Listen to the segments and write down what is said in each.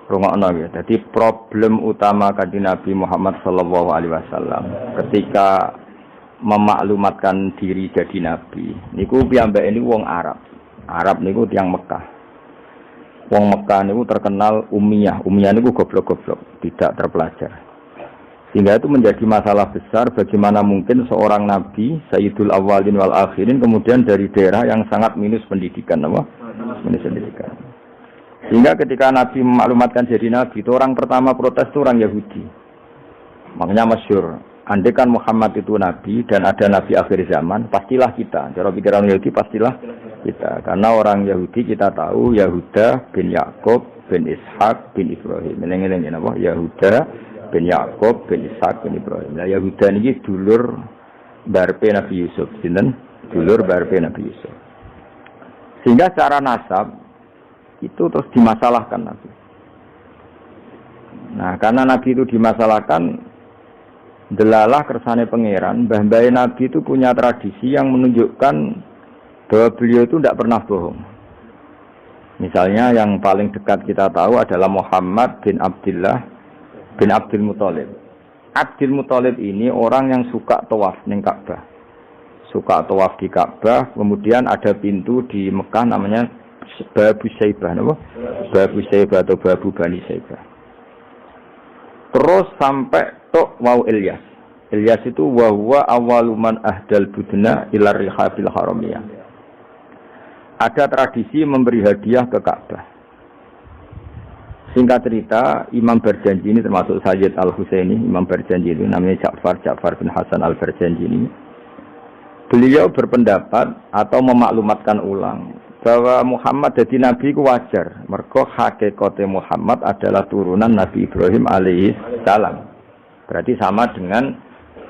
Rungokno ya. Jadi problem utama kanjeng Nabi Muhammad sallallahu alaihi wasallam ketika memaklumatkan diri jadi nabi niku piyambake niku wong Arab. Arab niku tiyang Mekah. Wong Mekah niku terkenal ummiyah. Ummiyah niku goblok-goblok, tidak terpelajar. Sehingga itu menjadi masalah besar bagaimana mungkin seorang nabi Sayyidul Awwalin wal Akhirin kemudian dari daerah yang sangat minus pendidikan, apa? Minus pendidikan. Sehingga ketika Nabi memaklumatkan jadi Nabi, itu orang pertama protes itu orang Yahudi. Makanya masyhur, andai kan Muhammad itu Nabi dan ada Nabi akhir zaman, pastilah kita. Cara pikiran Yahudi pastilah kita. Karena orang Yahudi kita tahu Yahuda bin Yakub bin Ishak bin Ibrahim. Ini apa? Yahuda bin Yakub bin Ishak bin Ibrahim. Nah Yahuda ini dulur barpe Nabi Yusuf. Sinten? Dulur barpe Nabi Yusuf. Sehingga secara nasab itu terus dimasalahkan Nabi. Nah, karena Nabi itu dimasalahkan, delalah kersane pangeran, mbah-mbah Nabi itu punya tradisi yang menunjukkan bahwa beliau itu tidak pernah bohong. Misalnya yang paling dekat kita tahu adalah Muhammad bin Abdullah bin Abdul Muthalib. Abdul Muthalib ini orang yang suka tawaf ning Ka'bah. Suka tawaf di Ka'bah, kemudian ada pintu di Mekah namanya Babu Syaibah, apa? Babu Syaibah atau Babu Bani Syaibah. Terus sampai tok wau Ilyas. Ilyas itu wa huwa awwaluman ahdal budna ila rihabil haramiyah. Ada tradisi memberi hadiah ke Ka'bah. Singkat cerita, Imam Berjanji ini termasuk Sayyid Al-Husaini, Imam Berjanji ini namanya Ja'far bin Hasan Al-Berjanji ini. Beliau berpendapat atau memaklumatkan ulang bahwa Muhammad jadi nabi ku wajar. Mergo hakikate Muhammad adalah turunan Nabi Ibrahim alaihi salam. Berarti sama dengan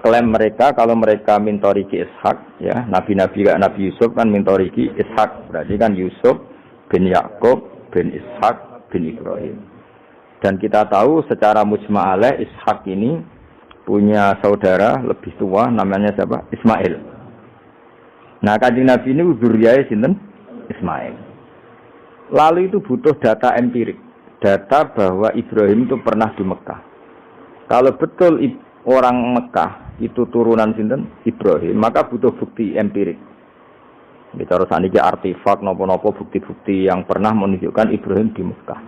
klaim mereka kalau mereka mintoriki Ishak, ya, nabi-nabi kayak Nabi Yusuf kan mintoriki Ishak. Berarti kan Yusuf bin Yakub bin Ishak bin Ibrahim. Dan kita tahu secara mujma' alaih Ishak ini punya saudara lebih tua namanya siapa? Ismail. Nah, kanjeng Nabi ini dzurriyahe sinten? Ismail. Lalu itu butuh data empirik, data bahwa Ibrahim itu pernah di Mekah. Kalau betul orang Mekah itu turunan sinten Ibrahim, maka butuh bukti empirik. Bicara saniki artefak nopo-nopo bukti-bukti yang pernah menunjukkan Ibrahim di Mekah.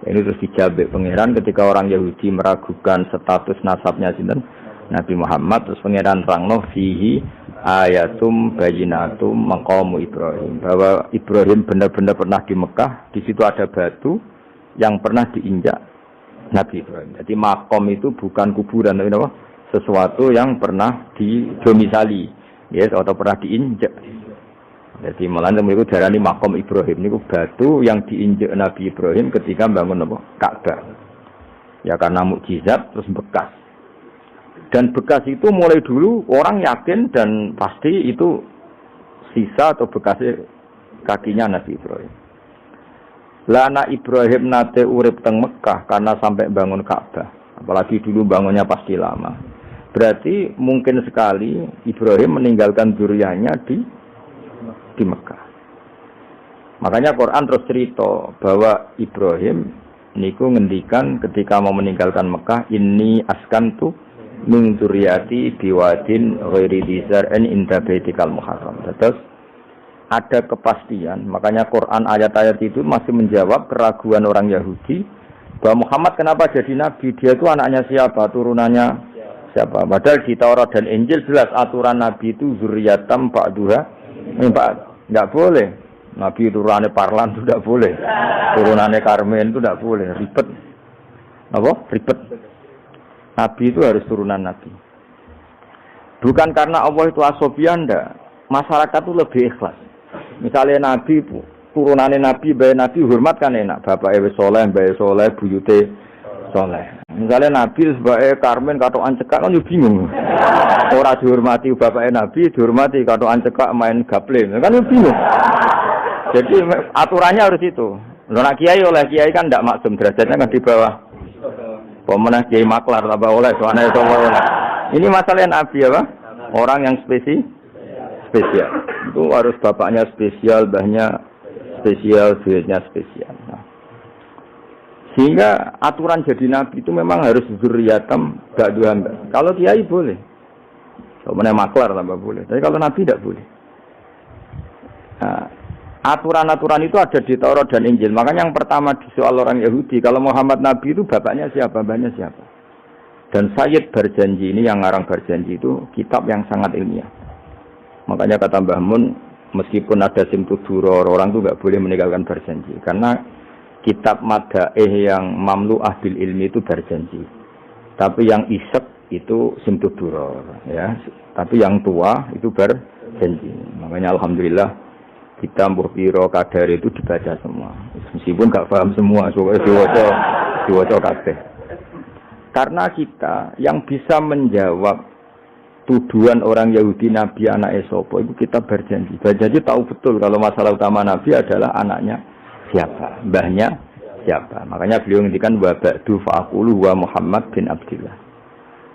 Ini terus dijabek pangeran ketika orang Yahudi meragukan status nasabnya sinten Nabi Muhammad, terus pangeran rangno fihi ayatum bayinatum maqamu Ibrahim, bahwa Ibrahim benar-benar pernah di Mekah. Di situ ada batu yang pernah diinjak Nabi Ibrahim. Jadi makom itu bukan kuburan, tapi apa? Sesuatu yang pernah didomisali, ya, atau pernah diinjak. Jadi malah itu darani makom Ibrahim ini batu yang diinjak Nabi Ibrahim ketika bangun apa? Ka'bah. Ya karena mukjizat terus bekas. Dan bekas itu mulai dulu orang yakin dan pasti itu sisa atau bekas kakinya Nabi Ibrahim. Lana Ibrahim nate urip teng Mekah karena sampai bangun Ka'bah. Apalagi dulu bangunnya pasti lama. Berarti mungkin sekali Ibrahim meninggalkan zuriyahnya di Mekah. Makanya Quran terus cerita bahwa Ibrahim niku ngendikan ketika mau meninggalkan Mekah, ini askantu min dzurriyyati biwadin ghairi dzar'in inda baitikal muharram. Terus ada kepastian, makanya Quran ayat-ayat itu masih menjawab keraguan orang Yahudi bahwa Muhammad kenapa jadi nabi, dia itu anaknya siapa, turunannya siapa. Padahal di Taurat dan Injil jelas aturan nabi itu zurriyatam ba'duha min ba'd. Enggak boleh nabi turunannya Parlan itu tidak boleh, turunannya Karmen itu tidak boleh, ribet. Apa? Ribet. Nabi itu harus turunan Nabi. Bukan karena Allah itu asobiah, enggak. Masyarakat itu lebih ikhlas. Misalnya Nabi, turunannya Nabi, bayi Nabi hormat kan enak. Bapak Ewe Soleh, bayi Soleh, buyute Soleh. Misalnya Nabi sebagai Karmen katokan cekak kan juga bingung. Orang dihormati bapaknya Nabi, dihormati katokan cekak main gaple. Kan juga bingung. Jadi aturannya harus itu. Nah, kiai oleh kiai kan tidak maksum, derajatnya kan di bawah. Pemenang kiai maklar tambah oleh soalnya itu oleh. Ini masalah Nabi apa? Orang yang spesial. Itu harus bapaknya spesial, mbahnya spesial, duitnya spesial. Nah. Sehingga aturan jadi nabi itu memang harus zuriyatam ba'du hamba. Kalau kiai boleh. Kalau maklar tambah boleh. Tapi kalau nabi tidak boleh. Nah, aturan-aturan itu ada di Taurat dan Injil. Makanya yang pertama disoal orang Yahudi, kalau Muhammad nabi itu bapaknya siapa, mbahnya siapa. Dan Sayyid Barjanji ini yang ngarang Barjanji itu kitab yang sangat ilmiah. Makanya kata Mbah Mun, meskipun ada simtuduro, orang itu nggak boleh meninggalkan Barjanji. Karena kitab Madaih yang mamlu'ah bil ilmi itu Barjanji. Tapi yang isek itu simtuduro. Ya. Tapi yang tua itu Barjanji. Makanya Alhamdulillah kita mbuh piro kadar itu dibaca semua. Meskipun nggak paham semua, diwaca kabeh. Karena kita yang bisa menjawab tuduhan orang Yahudi Nabi anak Esopo itu kita Barjanji. Barjanji tahu betul kalau masalah utama Nabi adalah anaknya siapa, mbahnya siapa. Makanya beliau ngendikan wa ba'du fa'aqulu wa Muhammad bin Abdillah.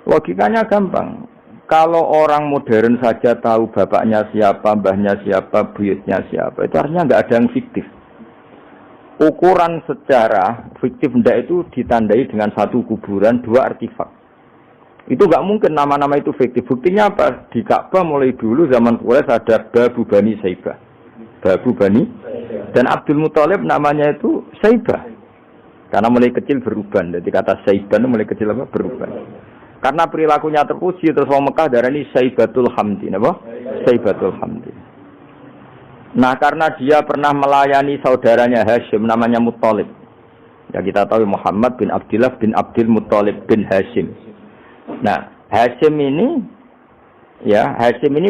Logikanya gampang. Kalau orang modern saja tahu bapaknya siapa, mbahnya siapa, buyutnya siapa, itu artinya nggak ada yang fiktif. Ukuran secara fiktif ndak itu ditandai dengan satu kuburan, dua artefak. Itu nggak mungkin nama-nama itu fiktif. Buktinya apa? Di Ka'bah mulai dulu zaman Quraisy ada Babu Bani Saibah. Babu Bani dan Abdul Muthalib namanya itu Saibah. Karena mulai kecil beruban. Jadi kata Saibah itu mulai kecil apa? Beruban. Karena perilakunya terpuji terus orang Mekah darani Saibatul Hamdi, apa? Saibatul Hamdi. Nah, karena dia pernah melayani saudaranya Hashim namanya Muthalib. Ya kita tahu Muhammad bin Abdillah bin Abdul Muthalib bin Hashim. Nah, Hashim ini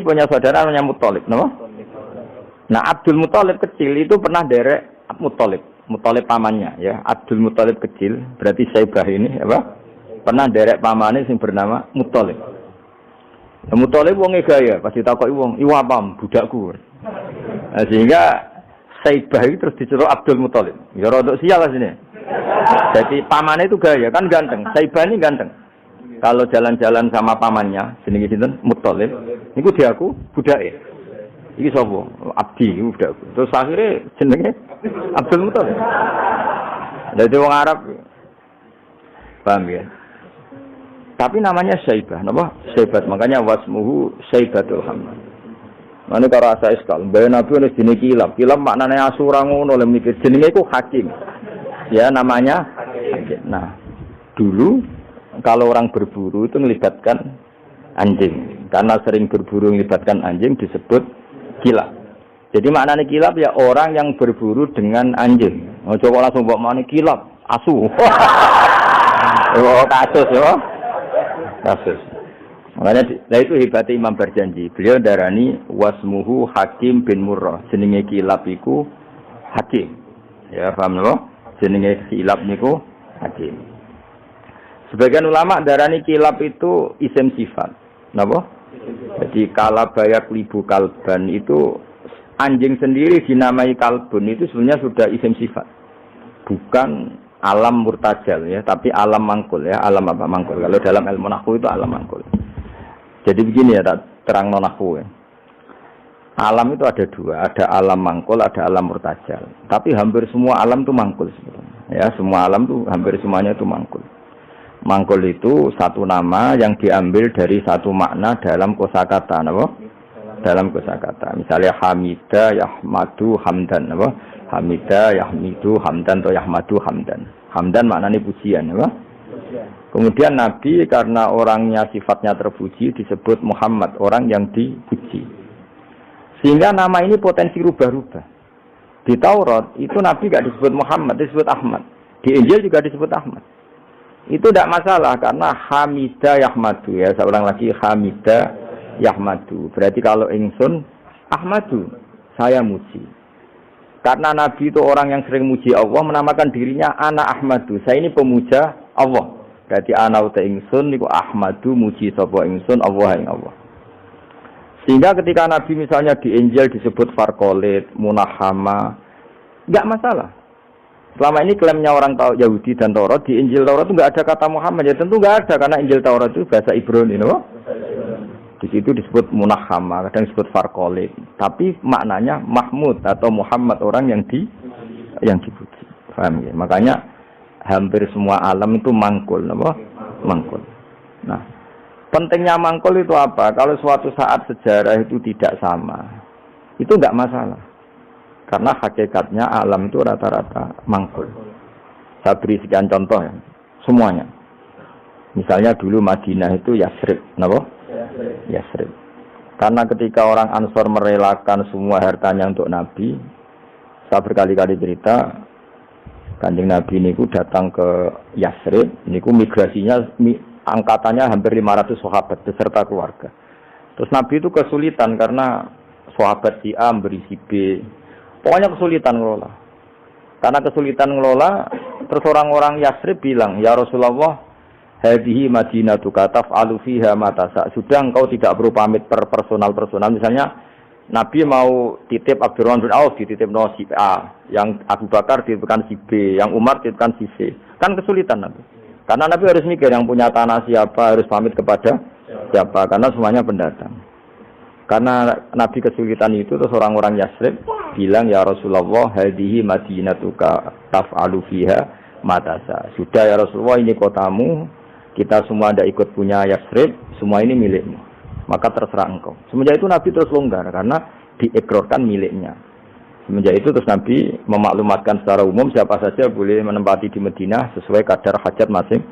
punya saudara namanya Muthalib, apa? Nah, Abdul Muthalib kecil itu pernah derek Muthalib pamannya, ya. Abdul Muthalib kecil, berarti Saibah ini, apa? Pernah derek pamannya yang bernama Muthalib. Nah, Muthalib wong gaya, pasti takoki wong, "Iwa pam budakku." Nah, sehingga Saibah itu terus diceluk Abdul Muthalib. Ya rodok sial lah sini. Jadi pamannya itu gaya, kan ganteng. Saibah ini ganteng. Kalau jalan-jalan sama pamannya, jenenge sinten? Muthalib. Niku diaku budake. Iki sapa? Abdi iku budakku. Terus akhirnya jenenge Abdul Muthalib. Dadi wong Arab. Paham ya? Tapi namanya Saibah, napa? Saibat. Makanya wasmuhu Saibatul Hamd. Mane karo asa iskal, mbah Nabi wis jenenge kilap. Kilap maknane asura ngono lho mikir jenenge iku hakim. Ya namanya hakim. Nah, dulu kalau orang berburu itu melibatkan anjing. Karena sering berburu melibatkan anjing disebut kilap. Jadi maknane kilap ya orang yang berburu dengan anjing. Ojo kok langsung mbok maknane kilap, asu. Oh, kasus ya. Kasus. Makanya itu hebatnya Imam Barjanji. Beliau darani wasmuhu Hakim bin Murrah. Jenenge kilap iku Hakim. Ya paham lho? Jenenge kilap niku Hakim. Sebagian ulama darani kilap itu isim sifat. Napa? Jadi kalabayak libu kalban itu anjing sendiri dinamai kalbun itu sebenarnya sudah isim sifat. Bukan alam murtajal ya, tapi alam mangkul ya. Alam apa mangkul? Kalau dalam ilmu nahwu itu alam mangkul. Jadi begini ya, terang nonahku ya. Alam itu ada dua, ada alam mangkul, ada alam murtajal. Tapi hampir semua alam itu mangkul sebetulnya. Ya, semua alam itu hampir semuanya itu mangkul. Mangkul itu satu nama yang diambil dari satu makna dalam kosakata, apa? Dalam kosakata. Misalnya Hamida, Yahmadu, Hamdan, apa? Hamida, Yahmidu, Hamdan atau Yahmadu, Hamdan. Hamdan maknanya pujian, apa? Kemudian Nabi karena orangnya sifatnya terpuji disebut Muhammad, orang yang dipuji. Sehingga nama ini potensi rubah-rubah. Di Taurat itu Nabi tidak disebut Muhammad, disebut Ahmad. Di Injil juga disebut Ahmad. Itu tidak masalah karena Hamidah Yahmadu ya, seorang lagi Hamidah Yahmadu. Berarti kalau ingsun Ahmadu, saya muji. Karena Nabi itu orang yang sering muji Allah, menamakan dirinya Ana Ahmadu. Saya ini pemuja Allah. Berarti ana uta ingsun niku Ahmadu muji sapa ingsun Allah ing Allah. Sehingga ketika Nabi misalnya di Injil disebut Farqolit, Munahama, enggak masalah. Selama ini klaimnya orang Yahudi dan Taurat, di Injil Taurat itu enggak ada kata Muhammad. Ya tentu enggak ada karena Injil Taurat itu bahasa Ibrani, no? Di situ disebut Munahama, kadang disebut Farqolit. Tapi maknanya Mahmud atau Muhammad, orang yang dipuji. Paham ya? Makanya hampir semua alam itu mangkul, apa? Mangkul. Nah, pentingnya mangkul itu apa? Kalau suatu saat sejarah itu tidak sama, itu enggak masalah. Karena hakikatnya alam itu rata-rata mangkul. Saya beri sekian contoh ya, semuanya. Misalnya dulu Madinah itu Yasrib, kenapa? Yasrib. Karena ketika orang Ansor merelakan semua hartanya untuk Nabi, saya berkali-kali cerita, Kanjeng Nabi niku datang ke Yasrib, niku migrasinya angkatannya hampir 500 sahabat beserta keluarga. Terus Nabi itu kesulitan karena sahabat si A beri si B. Pokoknya kesulitan ngelola. Karena kesulitan ngelola, terus orang-orang Yasrib bilang, "Ya Rasulullah, hadhihi madinatuka taf'alu fiha ma tasha." Sudah engkau tidak perlu pamit per personal. Misalnya Nabi mau titip Abdurrahman bin Auf dititip si A, yang Abu Bakar dititipkan si B, yang Umar dititipkan si C. Kan kesulitan Nabi. Karena Nabi harus mikir yang punya tanah siapa, harus pamit kepada siapa, karena semuanya pendatang. Karena Nabi kesulitan itu, terus orang-orang Yasrib bilang, "Ya Rasulullah, hadhihi madinatuka taf'alu fiha ma tasha." Sudah ya Rasulullah, ini kotamu, kita semua ada ikut punya Yasrib, semua ini milikmu. Maka terserah engkau. Semenjak itu Nabi terus longgar karena diikrarkan miliknya. Semenjak itu terus Nabi memaklumatkan secara umum siapa saja boleh menempati di Madinah sesuai kadar hajat masing.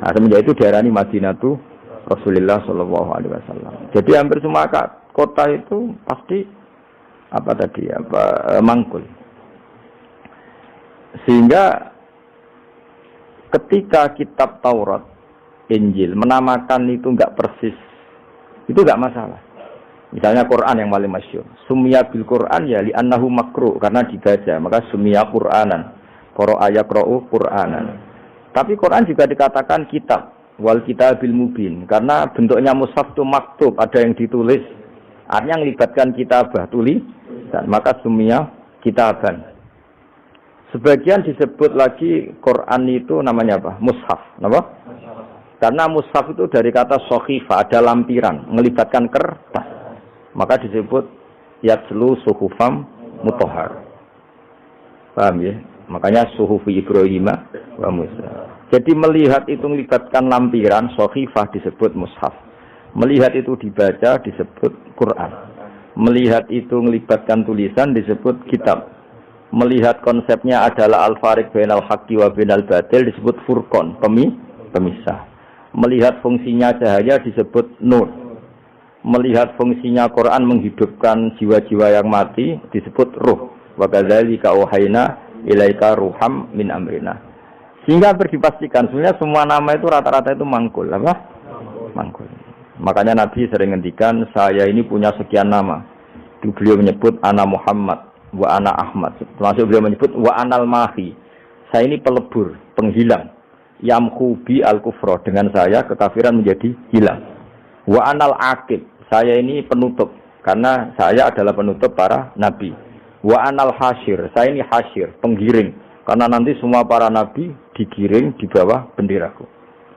Nah, semenjak itu diarani Madinatu Rasulullah Shallallahu Alaihi Wasallam. Jadi hampir semua kota itu pasti mangkul. Sehingga ketika kitab Taurat, Injil menamakan itu enggak persis, itu enggak masalah. Misalnya Quran yang paling masyhur, summiya bil Quran ya li annahu makru, karena dibaca, maka summiya Quranan. Qara'a yaqra'u Quranan. Tapi Quran juga dikatakan kitab, wal kitabil mubin, karena bentuknya mushaf itu maktub, ada yang ditulis. Artinya melibatkan kitabah, tulisan, maka summiya kitaban. Sebagian disebut lagi Quran itu namanya apa? Mushaf, apa? Karena mushaf itu dari kata sokhifah, ada lampiran, melibatkan kertas. Maka disebut yatslu suhufam mutahhar. Paham ya? Makanya suhufi Ibrahim wa Musa. Jadi melihat itu melibatkan lampiran, sokhifah disebut mushaf. Melihat itu dibaca disebut Quran. Melihat itu melibatkan tulisan disebut kitab. Melihat konsepnya adalah al-fariq bainal haqqi wa bainal batil disebut furqan, pemisah. Melihat fungsinya cahaya disebut nur. Melihat fungsinya Quran menghidupkan jiwa-jiwa yang mati disebut ruh. Wa kadzalika auhayna ilaika ruham min amrina. Sehingga dipastikan sebenarnya semua nama itu rata-rata itu mangkul, apa? Mangkul. Makanya Nabi sering ngendikan, saya ini punya sekian nama. Itu beliau menyebut ana Muhammad wa ana Ahmad. Termasuk beliau menyebut wa anal mahi. Saya ini pelebur, penghilang. Yamhu bi al-kufra, dengan saya kekafiran menjadi hilang. Wa anal aqib, saya ini penutup, karena saya adalah penutup para nabi. Wa anal hasyir, saya ini hasyir, penggiring, karena nanti semua para nabi digiring di bawah benderaku.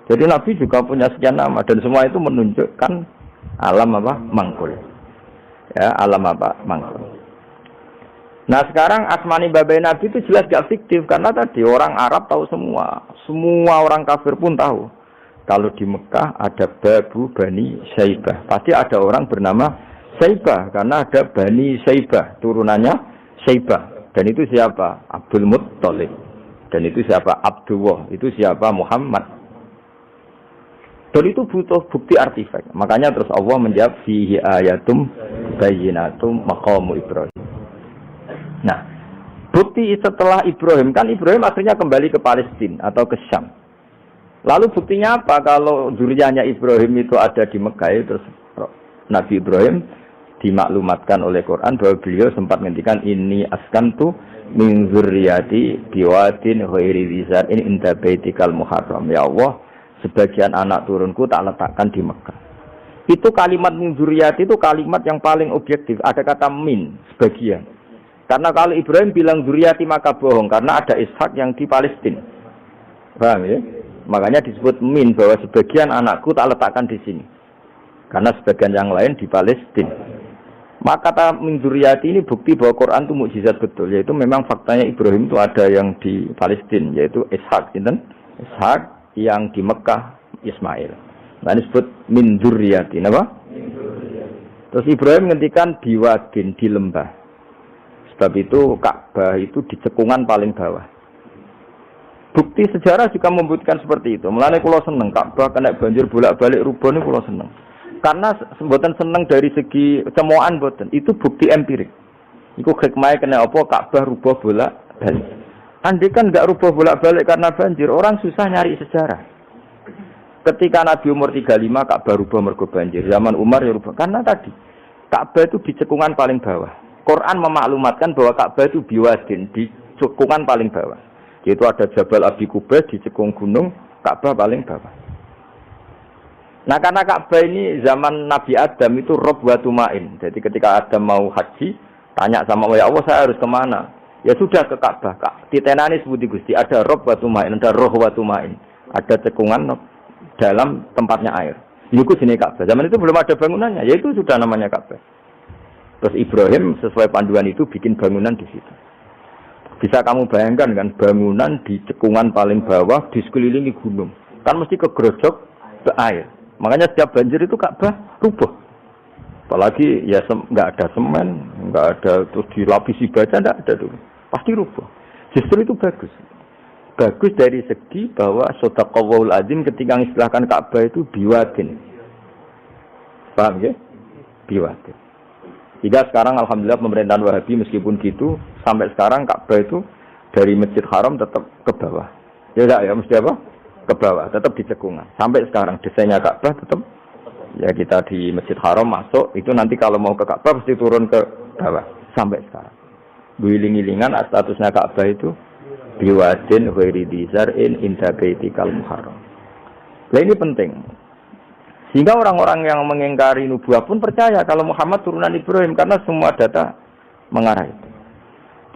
Jadi nabi juga punya sekian nama, dan semua itu menunjukkan alam apa? Mangkul. Ya, alam apa? Mangkul. Nah sekarang asmani babai nabi itu jelas gak fiktif, karena tadi orang Arab tahu semua orang kafir pun tahu. Kalau di Mekah ada Babu Bani Saibah, pasti ada orang bernama Saibah, karena ada Bani Saibah, turunannya Saibah. Dan itu siapa? Abdul Muttalib. Dan itu siapa? Abdullah. Itu siapa? Muhammad. Dan itu butuh bukti artifak. Makanya terus Allah menjawab, fihi ayatum bayyinatum maqamu Ibrahim. Nah, bukti setelah Ibrahim, kan Ibrahim akhirnya kembali ke Palestina atau ke Syam. Lalu buktinya apa kalau zuriyahnya Ibrahim itu ada di Mekah? Terus Nabi Ibrahim dimaklumatkan oleh Quran bahwa beliau sempat menghentikan ini askantu min zurriyati biwadin ghairi dzar in inda baitikal muharram. Ya Allah, sebagian anak turunku tak letakkan di Mekah. Itu kalimat min zurriyati itu kalimat yang paling objektif. Ada kata min, sebagian. Karena kalau Ibrahim bilang zurriyati maka bohong, karena ada Ishak yang di Palestina. Paham ya? Makanya disebut min, bahwa sebagian anakku tak letakkan di sini. Karena sebagian yang lain di Palestina. Maka kata min dzurriyyati ini bukti bahwa Quran itu mukjizat betul, yaitu memang faktanya Ibrahim itu ada yang di Palestina, yaitu Ishak, Ishak yang di Mekah Ismail. Nah disebut min dzurriyyati, apa? Terus Ibrahim ngendikan biwadin di lembah. Sebab itu Ka'bah itu di cekungan paling bawah. Bukti sejarah juga membuktikan seperti itu. Mulane kula seneng Ka'bah kena banjir bolak-balik rubuh niku kula seneng. Karena mboten seneng dari segi cemoan mboten, itu bukti empirik. Iku hikmahnya kena apa Ka'bah rubah bolak-balik. Andai kan enggak rubah bolak-balik karena banjir, orang susah nyari sejarah. Ketika Nabi umur 35 Ka'bah rubah mergo banjir, zaman Umar ya rubah karena tadi Ka'bah itu di cekungan paling bawah. Quran memaklumatkan bahwa Ka'bah itu biwadin di cekungan paling bawah. Yaitu ada Jabal Abi Kubais di cekung gunung, Ka'bah paling bawah. Nah karena Ka'bah ini zaman Nabi Adam itu rob wa tumain. Jadi ketika Adam mau haji, tanya sama Allah, ya Allah saya harus kemana? Ya sudah ke Ka'bah. Titenani sebuti Gusti, ada rob wa tumain, ada roh wa tumain. Ada cekungan dalam tempatnya air. Itu sini Ka'bah. Zaman itu belum ada bangunannya, ya itu sudah namanya Ka'bah. Terus Ibrahim sesuai panduan itu bikin bangunan di situ. Bisa kamu bayangkan kan bangunan di cekungan paling bawah di sekelilingi gunung. Kan mesti kegerojok ke air. Makanya setiap banjir itu Ka'bah rubuh. Apalagi ya nggak ada semen, nggak ada terus dilapisi baja, nggak ada dulu. Pasti rubuh. Justru itu bagus. Bagus dari segi bahwa shadaqallahul azim ketika mengistilahkan Ka'bah itu biwadin. Paham ya? Biwadin. Jika sekarang alhamdulillah pemerintahan Wahabi meskipun gitu sampai sekarang Ka'bah itu dari Masjid Haram tetap ke bawah. Ya enggak ya mesti apa? Ke bawah, tetap di cekungan. Sampai sekarang desainnya Ka'bah tetap ya kita di Masjid Haram masuk itu nanti kalau mau ke Ka'bah pasti turun ke bawah sampai sekarang. Guling-gilingan statusnya Ka'bah itu biwadin ghairi dzar'in inda baitikal muharram. Nah ini penting. Sehingga orang-orang yang mengingkari nubuah pun percaya kalau Muhammad turunan Ibrahim karena semua data mengarah itu.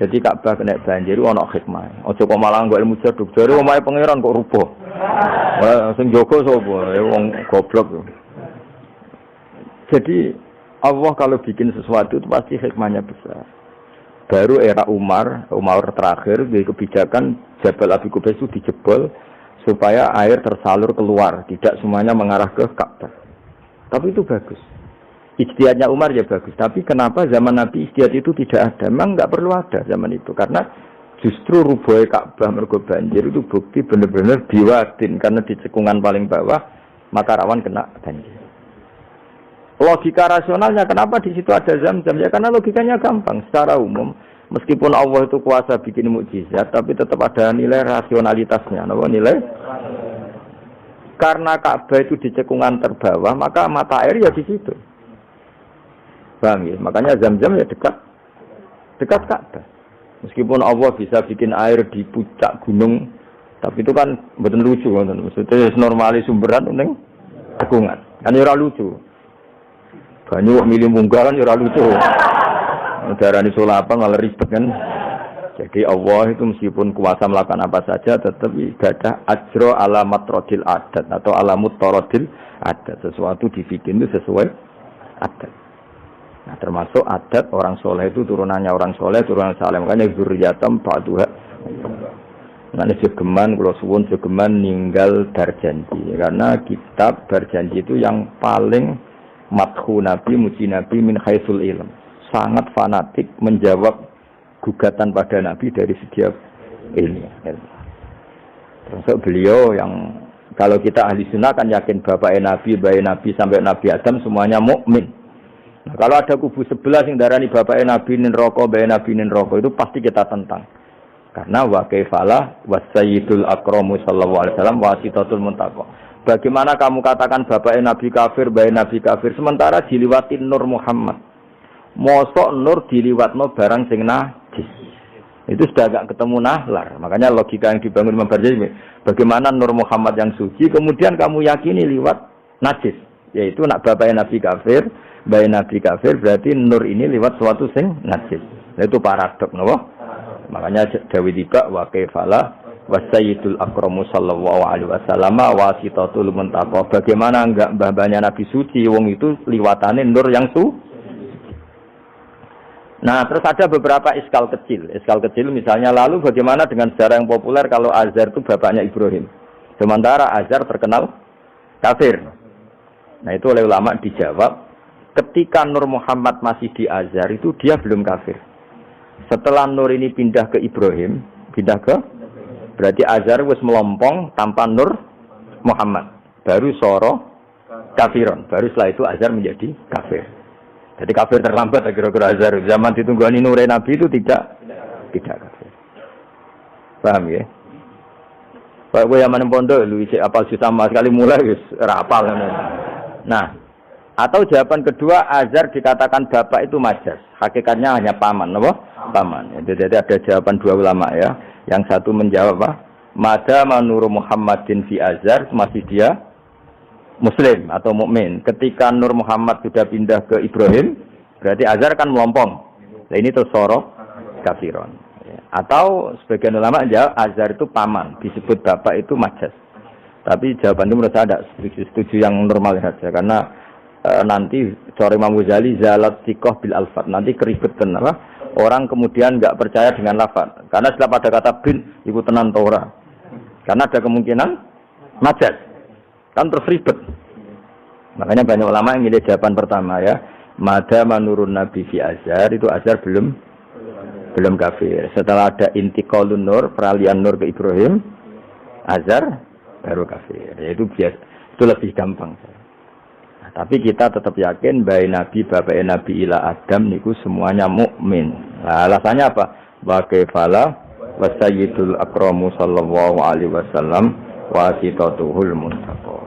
Jadi Ka'bah kena banjir ana hikmah. Aja kok malah nggo ilmu jaduk. Jare omahe pangeran kok rubuh. Wah sing jaga sapa? Wong goblok. Jadi Allah kalau bikin sesuatu itu pasti hikmahnya besar. Baru era Umar terakhir dari kebijakan Jabal Abi Kubais itu dijebol supaya air tersalur keluar, tidak semuanya mengarah ke Ka'bah. Tapi itu bagus. Ijtihadnya Umar ya bagus. Tapi kenapa zaman Nabi ijtihad itu tidak ada? Memang nggak perlu ada zaman itu. Karena justru rubuhnya Ka'bah mergo banjir itu bukti benar-benar biwadin. Karena di cekungan paling bawah, maka rawan kena banjir. Logika rasionalnya kenapa di situ ada Zam-Zam? Ya karena logikanya gampang. Secara umum, meskipun Allah itu kuasa bikin mukjizat, tapi tetap ada nilai rasionalitasnya. Apa nilai? Karena Ka'bah itu di cekungan terbawah, maka mata air ya di situ. Paham ya? Makanya Zam-Zam ya dekat Ka'bah. Meskipun Allah bisa bikin air di puncak gunung, tapi itu kan betul lucu, kan? Maksudnya normali sumberan ning cekungan. Kan ora lucu. Banyu milih munggah kan ora lucu. Darani sulapa malah ribet kan. Jadi Allah itu meskipun kuasa melakukan apa saja tetap ibadah ajro alamat rodil adat atau alamut torodil adat. Sesuatu dibikin itu sesuai adat. Nah termasuk adat orang soleh itu turunannya orang soleh, turunan saleh. Makanya zuriyatam ba'duha. Nanti jogeman, kalau suwun jogeman ninggal berjanji. Karena kitab berjanji itu yang paling madhu Nabi, muji Nabi min haitsul ilm. Sangat fanatik menjawab gugatan pada Nabi dari segi ilmu. Termasuk beliau yang kalau kita ahli sunnah kan yakin bapaknya Nabi, bayi Nabi sampai Nabi Adam semuanya mukmin. Nah, kalau ada kubu sebelah yang darani bapaknya Nabi nin roko, bayi Nabi nin roko itu pasti kita tentang. Karena wa kaifalah wasayyidul akramu sallallahu alaihi wasallam wasitatul muntaqo. Bagaimana kamu katakan bapaknya Nabi kafir, bayi Nabi kafir sementara diliwatin Nur Muhammad. Mosok nur diliwatno barang sing najis. Itu sudah agak ketemu nahlar. Makanya logika yang dibangun Imam Barzanji, bagaimana Nur Muhammad yang suci kemudian kamu yakini liwat najis, yaitu nak bapaknya Nabi kafir, bayi Nabi kafir berarti nur ini liwat suatu sing najis. Itu paradok napa? Makanya Dawi tiba wa kaifala wasayyidul akramu sallallahu alaihi wasallam wasitatul muntaqo. Bagaimana enggak mbah-mbahnya Nabi suci wong itu liwatane nur yang suci. Nah, terus ada beberapa iskal kecil. Iskal kecil misalnya, lalu bagaimana dengan sejarah yang populer kalau Azar itu bapaknya Ibrahim? Sementara Azar terkenal kafir. Nah, itu oleh ulama dijawab, ketika Nur Muhammad masih di Azar itu dia belum kafir. Setelah Nur ini pindah ke Ibrahim, berarti Azar wis melompong tanpa Nur Muhammad. Baru soro kafiron. Baru setelah itu Azar menjadi kafir. Jadi kafir terlambat kira-kira Azhar. Zaman ditunggani Nure Nabi itu tidak kafir. Paham ya? Kalau gue yang mana pondok, lu isi apal sama sekali mulai wis rapal. Nah, atau jawaban kedua, Azhar dikatakan bapak itu majas. Hakikatnya hanya paman, apa? Paman. Jadi ada jawaban dua ulama ya. Yang satu menjawab apa? Mada manuru Muhammadin fi Azhar, masih dia Muslim atau mukmin. Ketika Nur Muhammad sudah pindah ke Ibrahim, berarti Azhar kan melompong. Nah, ini tersoro kafiron. Atau sebagian ulama jawab Azhar itu paman, disebut bapak itu majas. Tapi jawaban itu menurut saya tidak setuju yang normal saja, karena nanti cara Imam Ghazali zalat sikoh bil alfat, nanti keribetan apa? Orang kemudian nggak percaya dengan lafaz, karena setelah pada kata bin iku tenan Torah, karena ada kemungkinan majas. Kan terus ribet. Makanya banyak ulama yang milih jawaban pertama ya. Mada manurun Nabi fi Azhar, itu Azhar belum kafir. Setelah ada intiqalun nur, peralihan nur ke Ibrahim, Azhar baru kafir. Ya, itu biasa, itu lebih gampang. Nah, tapi kita tetap yakin bahwa Nabi bapak Nabi ila Adam niku semuanya mukmin. Nah, alasannya apa? Wa kaifala wa sayyidul akramu sallallahu alaihi wasallam wa sitatuhul muntaqo.